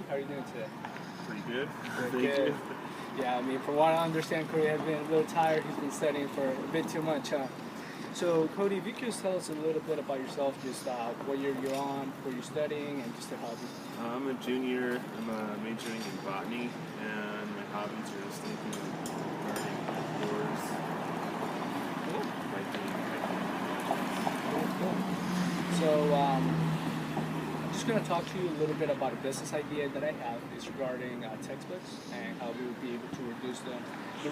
How are you doing today? Pretty good. Good. Good. Yeah, I mean, from what I understand, Cody has been a little tired. He's been studying for a bit too much, huh? So, Cody, if you could just tell us a little bit about yourself, just what year you're on, what you're studying, and just a hobby. I'm a junior. I'm majoring in botany, and my hobbies are just thinking of learning outdoors, hiking. Cool. So, I'm just going to talk to you a little bit about a business idea that I have. It's regarding textbooks and how we would be able to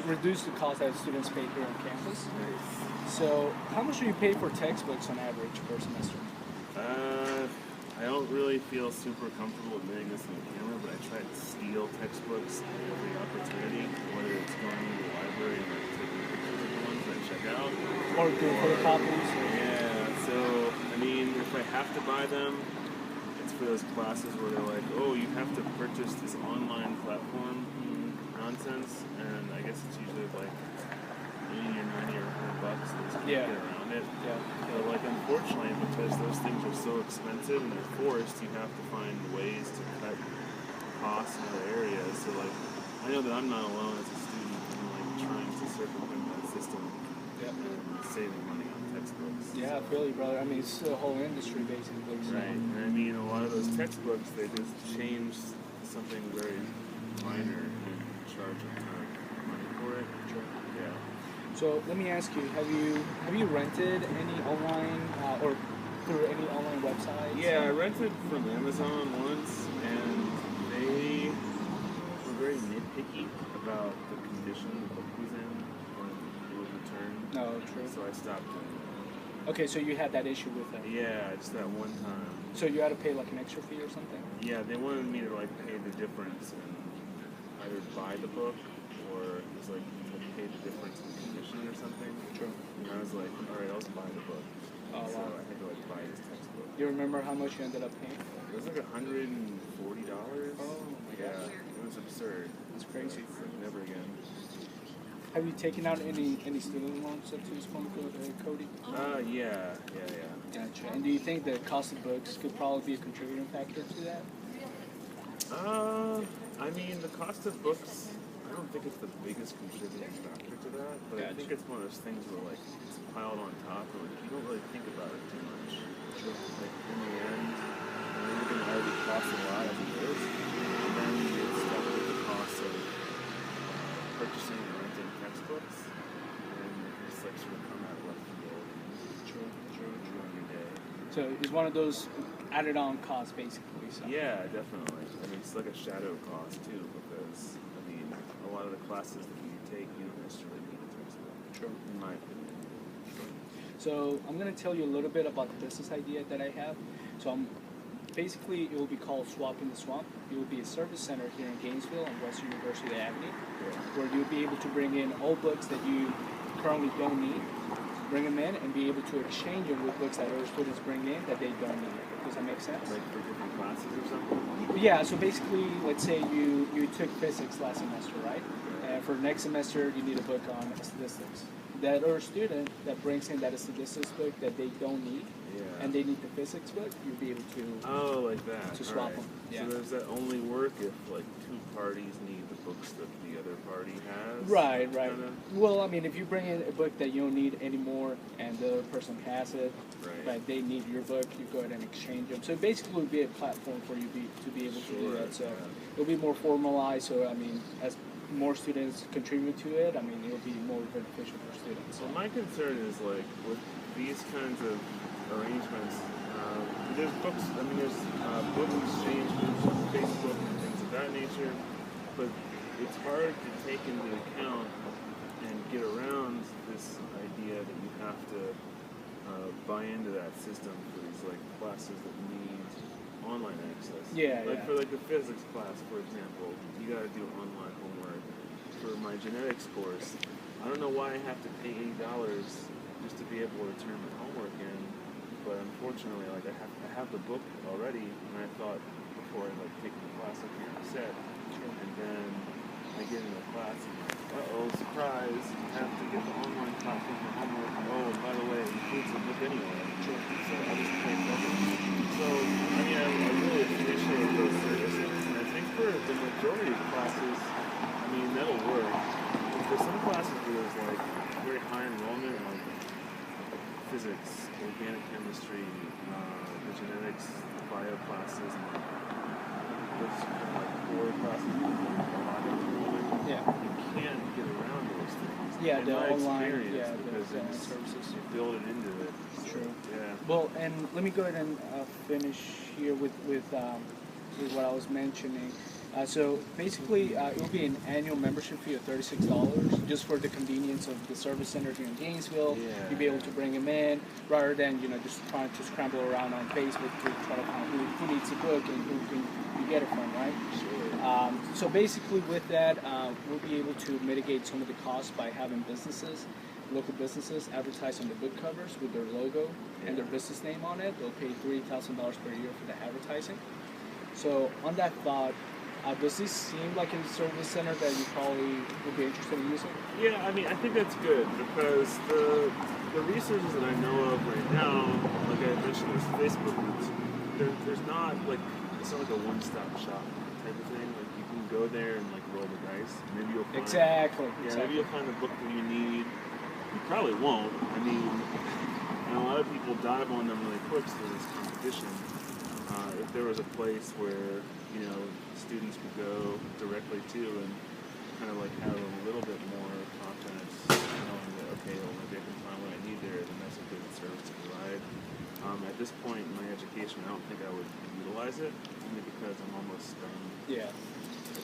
reduce the cost that students pay here on campus. Nice. So, how much do you pay for textbooks on average per semester? I don't really feel super comfortable admitting this on camera, but I try to steal textbooks at every opportunity, whether it's going to the library and like taking pictures of the ones that I check out, Or doing photocopies? yeah. So I mean, if I have to buy them, it's for those classes where they're like, oh, you have to purchase this online platform nonsense, and I guess it's usually like 80 or 90 or $100 to just Yeah. get around it. Yeah. But like, unfortunately, because those things are so expensive and they're forced, you have to find ways to cut costs in other areas. So like, I know that I'm not alone as a student in like trying to circumvent that system Yeah. and saving money on textbooks. Yeah, I feel you, brother. I mean, it's the whole industry, basically. So. Right. And I mean, a lot of those textbooks, they just change something very minor and charge a ton of money for it. Sure. Yeah. So let me ask you: have you rented any online or through any online websites? Yeah, I rented from Amazon once, and they were very nitpicky about the condition the book was in when it was returned. No, true. So I stopped doing that. Okay, so you had that issue with them. Yeah, just that one time. So you had to pay like an extra fee or something? Yeah, they wanted me to like pay the difference and either buy the book or it was like to pay the difference in condition or something. True. And I was like, all right, I'll just buy the book. Oh, So wow. I had to like buy this textbook. You remember how much you ended up paying? It was like $140. Oh my Yeah, gosh. it was absurd. That's crazy. It's like never again. Have you taken out any student loans up to this point, Cody? Yeah. Gotcha. And do you think the cost of books could probably be a contributing factor to that? I mean, the cost of books, I don't think it's the biggest contributing factor to that, but I think it's one of those things where, like, it's piled on top, and, like, you don't really think about it too much. Sure. Like, in the end, everything already costs a lot as it is, and then you get stuck with the cost of purchasing and renting textbooks, and it's, like, sort of come out of left field and True. ruin your day. So it's one of those added on costs, basically. So. Yeah, definitely. I mean, it's like a shadow cost too, because I mean, a lot of the classes that you take, you don't necessarily need a textbook. True. In my opinion. So I'm going to tell you a little bit about the business idea that I have. So basically, it will be called Swap in the Swamp. It will be a service center here in Gainesville on West University Avenue, where you'll be able to bring in all books that you currently don't need, bring them in, and be able to exchange them with books that other students bring in that they don't need. Does that make sense? Like for different classes or something? Yeah, so basically, let's say you took physics last semester, right? And for next semester, you need a book on statistics. That other student that brings in that statistics book that they don't need, and they need the physics book, you'll be able to like that. to swap Alright. them. Yeah. So does that only work if like two parties need the books that the other party has? Right. Kinda? Well, I mean, if you bring in a book that you don't need anymore and the other person has it, but they need your book, you go ahead and exchange them. So basically, it would be a platform for you to be able to do that. So it'll be more formalized. So I mean, as more students contribute to it, I mean, it'll be more beneficial for students. So my concern is like with these kinds of arrangements, there's books, I mean there's book exchange groups on Facebook and things of that nature, but it's hard to take into account and get around this idea that you have to buy into that system for these like classes that need online access. For like the physics class, for example, you got to do online homework. For my genetics course, I don't know why I have to pay $80 just to be able to turn my homework in, but unfortunately, like I have the book already, and I thought before I like taking the class up here in set, and then I get into the class and uh-oh, surprise, you have to get the online platform for homework. Oh, and by the way, it includes the book anyway. So I'll just pay for it. So, I mean, I really appreciate those services, and I think majority of classes, I mean, that'll work. There's some classes where there's like very high enrollment, like physics, organic chemistry, the genetics, bio classes, and those kind of like core classes with a lot of enrollment. Yeah. You can't get around those things. Yeah, in the my online, experience, because the it's, services. you build it into it. So, True. Yeah. Well, and let me go ahead and finish here with what I was mentioning. So basically, it will be an annual membership fee of $36, just for the convenience of the service center here in Gainesville. Yeah. You'll be able to bring them in, rather than just trying to scramble around on Facebook to try to find who needs a book and who can you get it from, right? Sure. So basically, with that, we'll be able to mitigate some of the costs by having local businesses, advertise on the book covers with their logo and their business name on it. They'll pay $3,000 per year for the advertising. So on that thought, does this seem like a service center that you probably would be interested in using? Yeah, I mean, I think that's good because the resources that I know of right now, like I mentioned, there's Facebook groups. There's not like, it's not like a one-stop shop type of thing. Like you can go there and like roll the dice. Maybe you'll find Exactly. Maybe you'll find the book that you need. You probably won't. I mean, a lot of people dive on them really quick, so there's competition. If there was a place where students could go directly to and kind of like have a little bit more confidence, knowing that okay, well maybe I can find what I need there, then that's a good service to provide. At this point in my education, I don't think I would utilize it, only because I'm almost done. Yeah.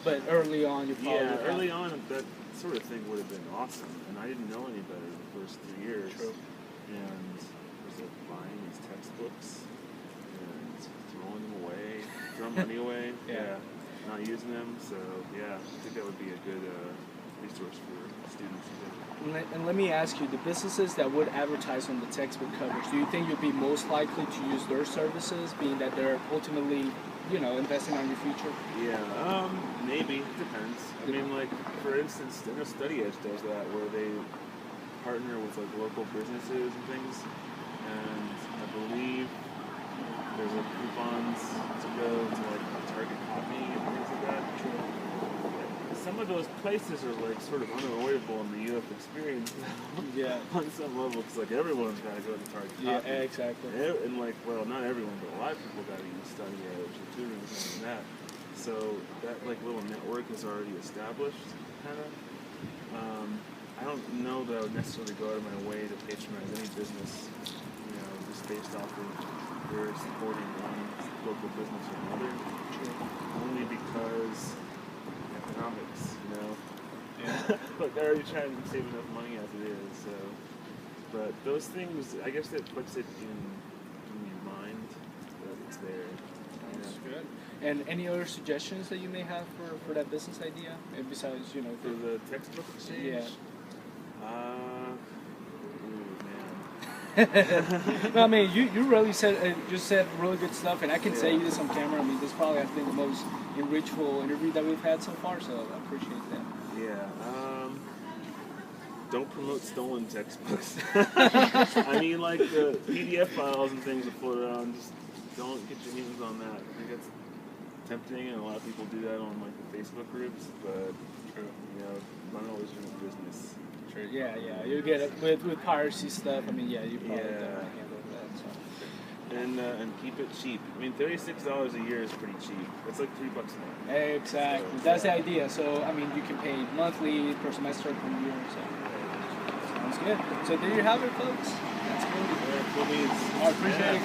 But early on, you probably early on that sort of thing would have been awesome, and I didn't know any better the first 3 years. True. And was like buying these textbooks and throwing them away, throwing money away. Yeah. Not using them. So yeah, I think that would be a good resource for students. And let me ask you, the businesses that would advertise on the textbook covers, do you think you'd be most likely to use their services, being that they're ultimately, investing on your future? Yeah, maybe. It depends. I mean, like, for instance, I know Study Edge does that, where they partner with, like, local businesses and things, and I believe there's, like, coupons to go to, like, Target Coffee and things like that. Some of those places are like sort of unavoidable in the UF experience Yeah. on some level, because like everyone's got to go to Target Yeah, Coffee. exactly. And like, well, not everyone, but a lot of people got to use Study Edge and tutoring and things like that. So that like little network is already established, kind of. I don't know that I would necessarily go out of my way to patronize any business, just based off of they're supporting one local business or another. Only because economics, Yeah. but they're already trying to save enough money as it is. So, but those things, I guess that puts it in your mind that it's there. That's good. And any other suggestions that you may have for that business idea, and besides, For the textbook exchange. Yeah. Man. No, I mean, you really said really good stuff, and I can say this on camera. I mean, this is probably, I think, the most enrichful interview that we've had so far, so I appreciate that. Yeah. Don't promote stolen textbooks. I mean, like the PDF files and things that float around, just don't get your hands on that. I think it's tempting, and a lot of people do that on like the Facebook groups, but not always in business. True. Yeah. You get it with piracy stuff. I mean, you probably don't handle that. So. And keep it cheap. I mean, $36 a year is pretty cheap. It's like $3 a month. Exactly. So, that's the idea. So, I mean, you can pay monthly, per semester, per year. So, sounds good. So, there you have it, folks. That's good. All right, cool beans. I appreciate it.